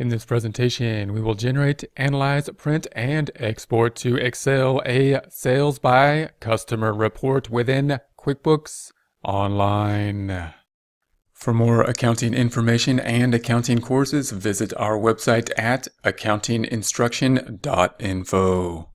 In this presentation, we will generate, analyze, print, and export to Excel a sales by customer report within QuickBooks Online. For more accounting information and accounting courses, visit our website at accountinginstruction.info.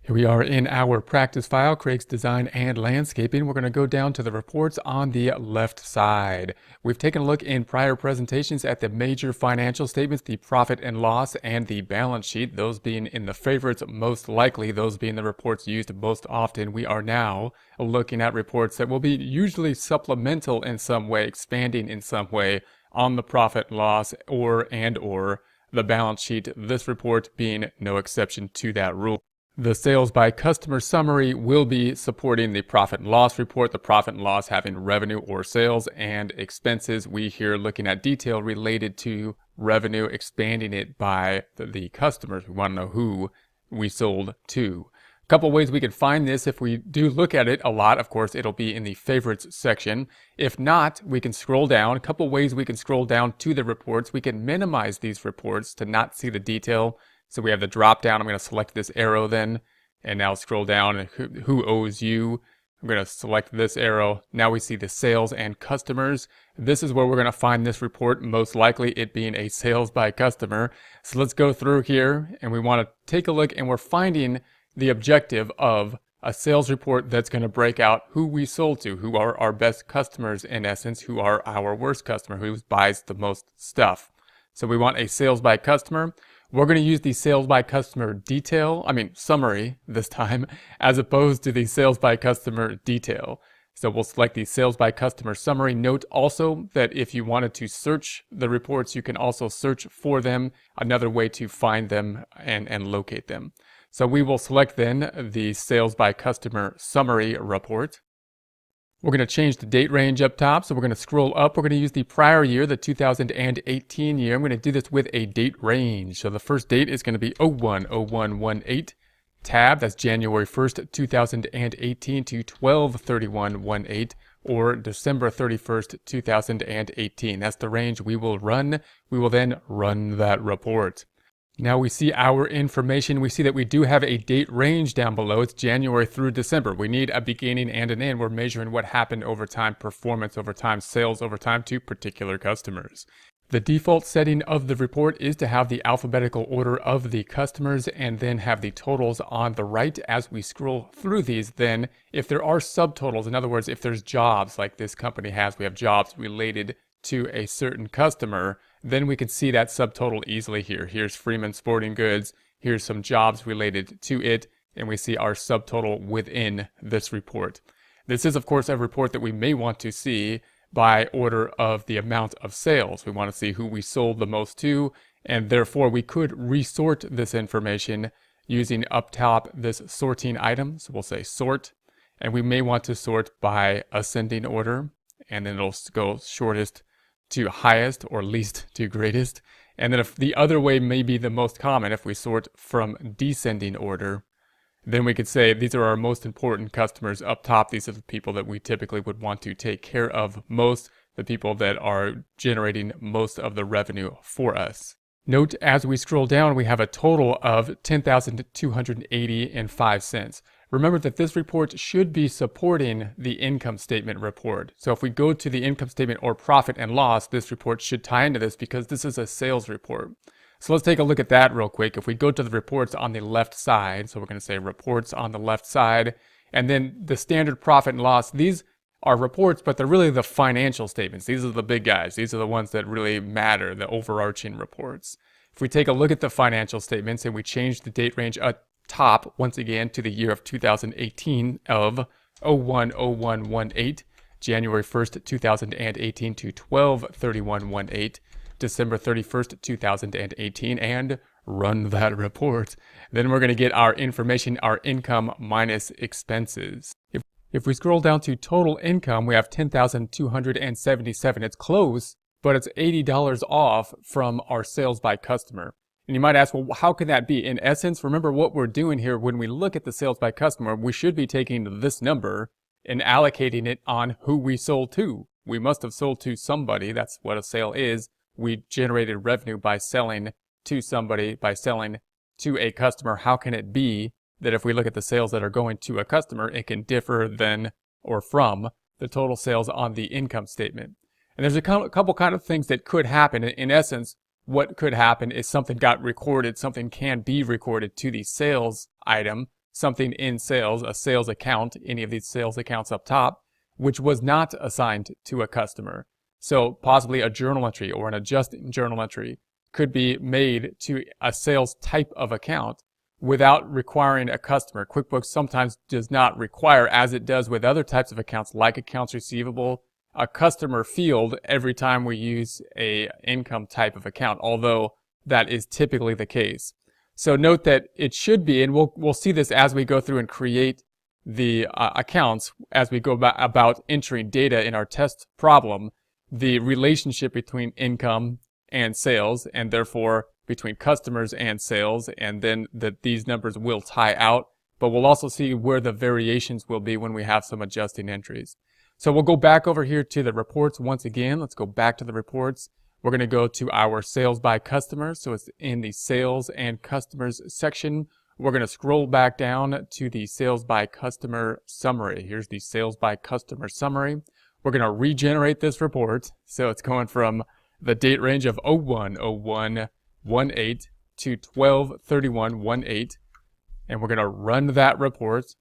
Here we are in our practice file, Craig's Design and Landscaping. We're going to go down to the reports on the left side. We've taken a look in prior presentations at the major financial statements, the profit and loss, and the balance sheet, those being in the favorites most likely, those being the reports used most often. We are now looking at reports that will be usually supplemental in some way, expanding in some way on the profit and loss or the balance sheet, this report being no exception to that rule. The sales by customer summary will be supporting the profit and loss report, the profit and loss having revenue or sales and expenses. We here looking at detail related to revenue, expanding it by the customers. We want to know who we sold to. A couple ways we can find this. If we do look at it a lot, of course, it'll be in the favorites section. If not, we can scroll down. A couple ways we can scroll down to the reports. We can minimize these reports to not see the detail. So we have the drop down. I'm going to select this arrow then, and now scroll down and who owes you. I'm going to select this arrow. Now we see the sales and customers. This is where we're going to find this report, most likely it being a sales by customer. So let's go through here, and we want to take a look, and we're finding the objective of a sales report that's going to break out who we sold to, who are our best customers in essence, who are our worst customer, who buys the most stuff. So we want a sales by customer. We're going to use the sales by customer summary this time, as opposed to the sales by customer detail. So we'll select the sales by customer summary. Note also that if you wanted to search the reports, you can also search for them, another way to find them and locate them. So we will select then the sales by customer summary report. We're going to change the date range up top, so we're going to scroll up. We're going to use the prior year, the 2018 year. I'm going to do this with a date range. So the first date is going to be 01/01/18 tab. That's January 1st, 2018 to 12/31/18 or December 31st, 2018. That's the range we will run. We will then run that report. Now we see our information. We see that we do have a date range down below. It's January through December. We need a beginning and an end. We're measuring what happened over time, performance over time, sales over time to particular customers. The default setting of the report is to have the alphabetical order of the customers and then have the totals on the right. As we scroll through these, then if there are subtotals, in other words, if there's jobs like this company has, we have jobs related to a certain customer, then we can see that subtotal easily here. Here's Freeman Sporting Goods, here's some jobs related to it, and we see our subtotal within this report. This is, of course, a report that we may want to see by order of the amount of sales. We want to see who we sold the most to, and therefore we could resort this information using up top this sorting item. So we'll say sort, and we may want to sort by ascending order, and then it'll go shortest to highest or least to greatest. And then if the other way may be the most common, if we sort from descending order, then we could say these are our most important customers up top. These are the people that we typically would want to take care of most, the people that are generating most of the revenue for us. Note as we scroll down, we have a total of $10,280.05. Remember that this report should be supporting the income statement report. So if we go to the income statement or profit and loss, this report should tie into this because this is a sales report. So let's take a look at that real quick. If we go to the reports on the left side, so we're going to say reports on the left side, and then the standard profit and loss, these are reports, but they're really the financial statements. These are the big guys. These are the ones that really matter, the overarching reports. If we take a look at the financial statements and we change the date range up top once again to the year of 2018 of 01/01/18, January 1st, 2018 to 12/31/18, December 31st, 2018, and run that report. Then we're going to get our information, our income minus expenses. If we scroll down to total income, we have $10,277. It's close, but it's $80 off from our sales by customer. And you might ask, well, how can that be? In essence, remember what we're doing here when we look at the sales by customer, we should be taking this number and allocating it on who we sold to. We must have sold to somebody. That's what a sale is. we generated revenue by selling to somebody, by selling to a customer. How can it be that if we look at the sales that are going to a customer, it can differ than or from the total sales on the income statement? And there's a couple kind of things that could happen. In essence, what could happen is something got recorded, something can be recorded to the sales item, something in sales, a sales account, any of these sales accounts up top, which was not assigned to a customer. So possibly a journal entry or an adjusting journal entry could be made to a sales type of account without requiring a customer. QuickBooks sometimes does not require, as it does with other types of accounts like accounts receivable, a customer field every time we use a income type of account, although that is typically the case. So note that it should be, and we'll see this as we go through and create the accounts, as we go about entering data in our test problem, the relationship between income and sales, and therefore between customers and sales, and then that these numbers will tie out, but we'll also see where the variations will be when we have some adjusting entries. So we'll go back over here to the reports once again. Let's go back to the reports. We're going to go to our sales by customer. So it's in the sales and customers section. We're going to scroll back down to the sales by customer summary. Here's the sales by customer summary. We're going to regenerate this report. So it's going from the date range of 01/01/18 to 12/31/18. And we're going to run that report.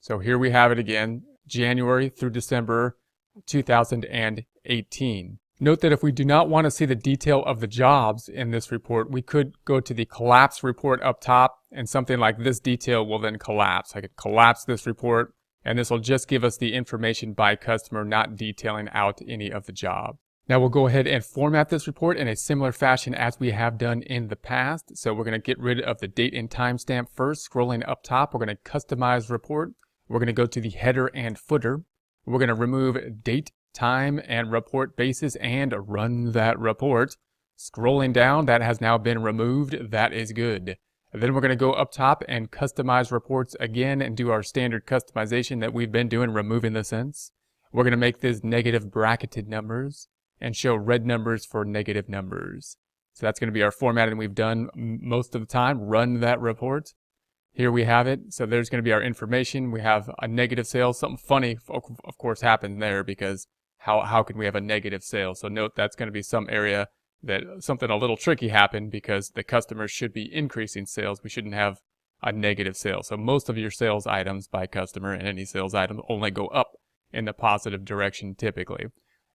So here we have it again, January through December 2018. Note that if we do not want to see the detail of the jobs in this report, we could go to the collapse report up top, and something like this detail will then collapse. I could collapse this report, and this will just give us the information by customer, not detailing out any of the job. Now we'll go ahead and format this report in a similar fashion as we have done in the past. So we're going to get rid of the date and timestamp first. Scrolling up top, we're going to customize report. We're going to go to the header and footer. We're going to remove date, time, and report basis and run that report. Scrolling down, that has now been removed. That is good. And then we're going to go up top and customize reports again and do our standard customization that we've been doing, removing the cents. We're going to make this negative bracketed numbers and show red numbers for negative numbers. So that's going to be our formatting we've done most of the time. Run that report. Here we have it. So there's going to be our information. We have a negative sale. Something funny, of course, happened there because how can we have a negative sale? So note that's going to be some area that something a little tricky happened because the customers should be increasing sales. We shouldn't have a negative sale. So most of your sales items by customer and any sales item only go up in the positive direction typically.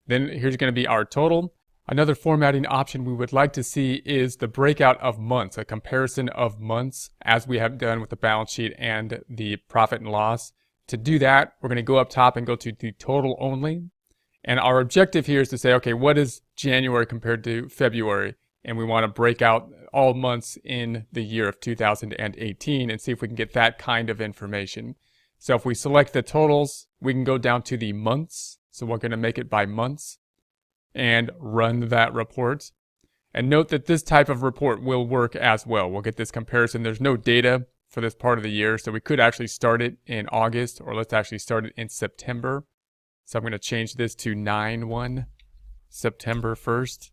Then here's going to be our total. Another formatting option we would like to see is the breakout of months, a comparison of months as we have done with the balance sheet and the profit and loss. To do that, we're going to go up top and go to the total only. And our objective here is to say, okay, what is January compared to February? And we want to break out all months in the year of 2018 and see if we can get that kind of information. So if we select the totals, we can go down to the months. So we're going to make it by months and run that report. And note that this type of report will work as well. We'll get this comparison. There's no data for this part of the year, so we could actually start it in August, or let's actually start it in September. So I'm going to change this to 9/1, September 1st.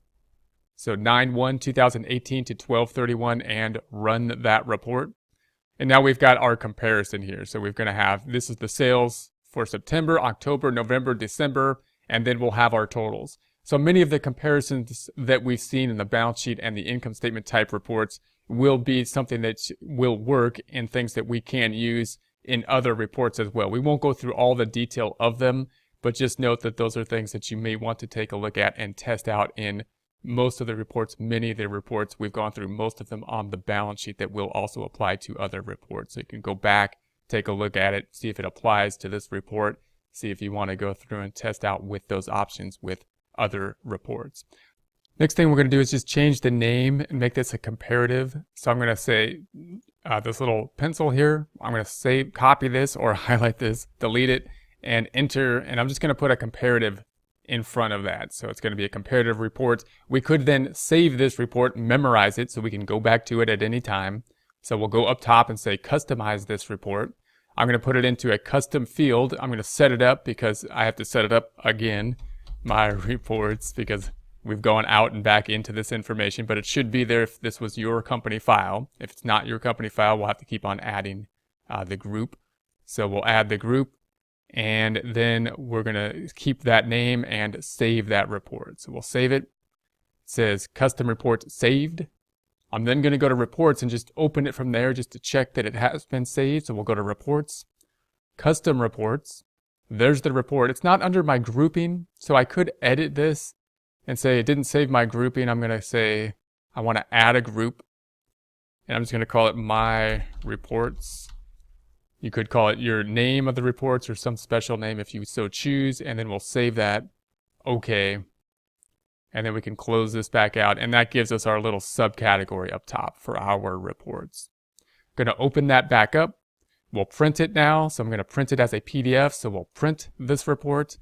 So 9/1/2018 to 12/31 and run that report. And now we've got our comparison here. So we're going to have, this is the sales for September, October, November, December, and then we'll have our totals. So many of the comparisons that we've seen in the balance sheet and the income statement type reports will be something that will work in things that we can use in other reports as well. We won't go through all the detail of them, but just note that those are things that you may want to take a look at and test out in most of the reports. Many of the reports, we've gone through most of them on the balance sheet that will also apply to other reports. So you can go back, take a look at it, see if it applies to this report, see if you want to go through and test out with those options with other reports. Next thing we're going to do is just change the name and make this a comparative. So I'm going to say this little pencil here, I'm going to copy this or highlight this, delete it, and enter, and I'm just going to put a comparative in front of that. So it's going to be a comparative report. We could then save this report, memorize it so we can go back to it at any time. So we'll go up top and say customize this report. I'm going to put it into a custom field. I'm going to set it up because I have to set it up again, my reports, because We've gone out and back into this information, but it should be there if this was your company file. If it's not your company file, we'll have to keep on adding the group. So we'll add the group, and then we're going to keep that name and save that report. So we'll save it. It says custom report saved. I'm then going to go to reports and just open it from there just to check that it has been saved. So we'll go to reports, custom reports. There's the report. It's not under my grouping, so I could edit this and say it didn't save my grouping. I'm going to say I want to add a group, and I'm just going to call it my reports. You could call it your name of the reports or some special name if you so choose, and then we'll save that. Okay. And then we can close this back out, and that gives us our little subcategory up top for our reports. Going to open that back up. We'll print it now. So I'm going to print it as a PDF. So we'll print this report,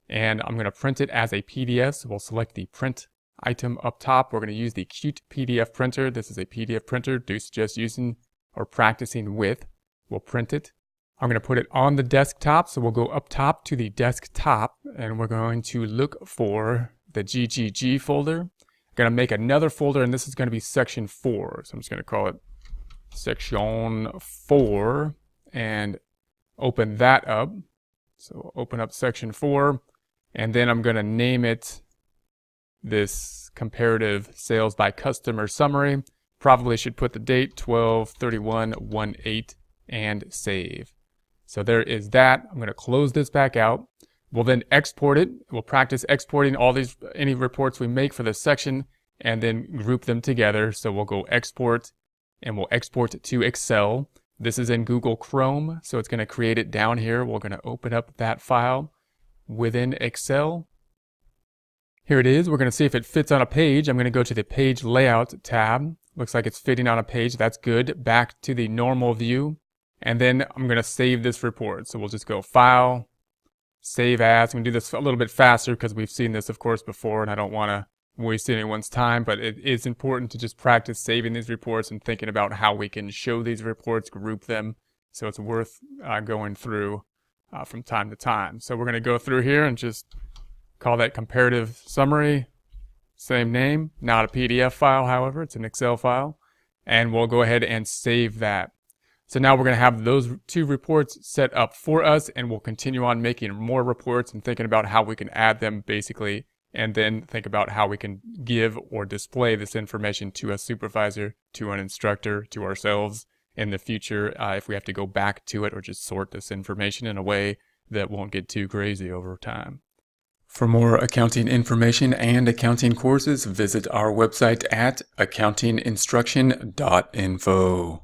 and I'm going to print it as a PDF. So we'll select the print item up top. We're going to use the Qt PDF printer. This is a PDF printer. Do suggest using or practicing with. We'll print it. I'm going to put it on the desktop. So we'll go up top to the desktop, and we're going to look for the GGG folder. I'm going to make another folder, and this is going to be section 4. So I'm just going to call it section 4 and open that up. So open up section 4, and then I'm going to name it this comparative sales by customer summary. Probably should put the date 12/31/18 and save. So there is that. I'm going to close this back out. We'll then export it. We'll practice exporting all these, any reports we make for this section, and then group them together. So we'll go export, and we'll export to Excel. This is in Google Chrome, so it's going to create it down here. We're going to open up that file within Excel. Here it is. We're going to see if it fits on a page. I'm going to go to the Page Layout tab. Looks like it's fitting on a page. That's good. Back to the normal view. And then I'm going to save this report. So we'll just go File, Save As. I'm going to do this a little bit faster because we've seen this, of course, before, and I don't want to waste anyone's time, but it is important to just practice saving these reports and thinking about how we can show these reports, group them. So it's worth going through from time to time. So we're going to go through here and just call that comparative summary, same name, not a PDF file, however, it's an Excel file, and we'll go ahead and save that. So now we're going to have those 2 reports set up for us, and we'll continue on making more reports and thinking about how we can add them basically, and then think about how we can give or display this information to a supervisor, to an instructor, to ourselves in the future if we have to go back to it or just sort this information in a way that won't get too crazy over time. For more accounting information and accounting courses, visit our website at accountinginstruction.info.